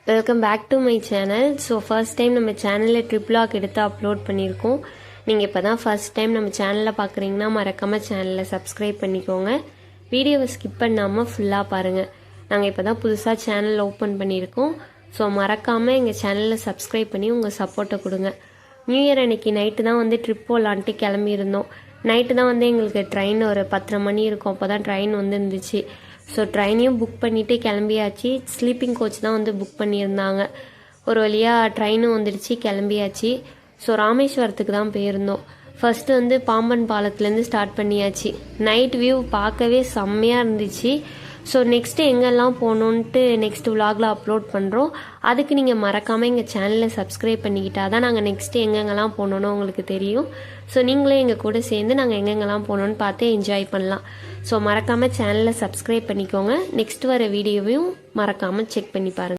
Welcome back to my channel. So first time நம்ம சேனலில் trip vlog எடுத்து upload பண்ணியிருக்கோம். நீங்கள் இப்போ தான் ஃபர்ஸ்ட் டைம் நம்ம சேனலில் பார்க்குறீங்கன்னா மறக்காமல் சேனலை சப்ஸ்கிரைப் பண்ணிக்கோங்க. வீடியோவை ஸ்கிப் பண்ணாமல் ஃபுல்லாக பாருங்கள். நாங்கள் இப்போ தான் புதுசாக சேனல் ஓப்பன் பண்ணியிருக்கோம். ஸோ மறக்காமல் எங்கள் சேனலில் சப்ஸ்கிரைப் பண்ணி உங்கள் சப்போர்ட்டை கொடுங்க. நியூ இயர் அன்னைக்கு நைட்டு தான் வந்து ட்ரிப் போகலான்ட்டு கிளம்பியிருந்தோம். நைட்டு தான் வந்து எங்களுக்கு ட்ரெயின் ஒரு 10:30 மணி இருக்கும். அப்போ தான் ட்ரெயின் வந்து இருந்துச்சு. ஸோ ட்ரெயினையும் புக் பண்ணிவிட்டு கிளம்பியாச்சு. ஸ்லீப்பிங் கோச் தான் வந்து புக் பண்ணியிருந்தாங்க. ஒரு வழியாக ட்ரெயினும் வந்துடுச்சு, கிளம்பியாச்சு. ஸோ ராமேஸ்வரத்துக்கு தான் போயிருந்தோம். ஃபஸ்ட்டு வந்து பாம்பன் பாலத்துலேருந்து ஸ்டார்ட் பண்ணியாச்சு. நைட் வியூ பார்க்கவே செம்மையாக இருந்துச்சு. ஸோ நெக்ஸ்ட்டு எங்கெல்லாம் போகணுன்ட்டு நெக்ஸ்ட் விலாகில் அப்லோட் பண்ணுறோம். அதுக்கு நீங்கள் மறக்காமல் எங்கள் சேனலை சப்ஸ்கிரைப் பண்ணிக்கிட்டா தான் நாங்கள் நெக்ஸ்ட்டு எங்கெங்கெல்லாம் போகணுன்னு உங்களுக்கு தெரியும். ஸோ நீங்களே எங்கள் கூட சேர்ந்து நாங்கள் எங்கெங்கெல்லாம் போகணுன்னு பார்த்து என்ஜாய் பண்ணலாம். ஸோ மறக்காமல் சேனலை சப்ஸ்கிரைப் பண்ணிக்கோங்க. நெக்ஸ்ட் வர வீடியோவையும் மறக்காமல் செக் பண்ணி பாருங்கள்.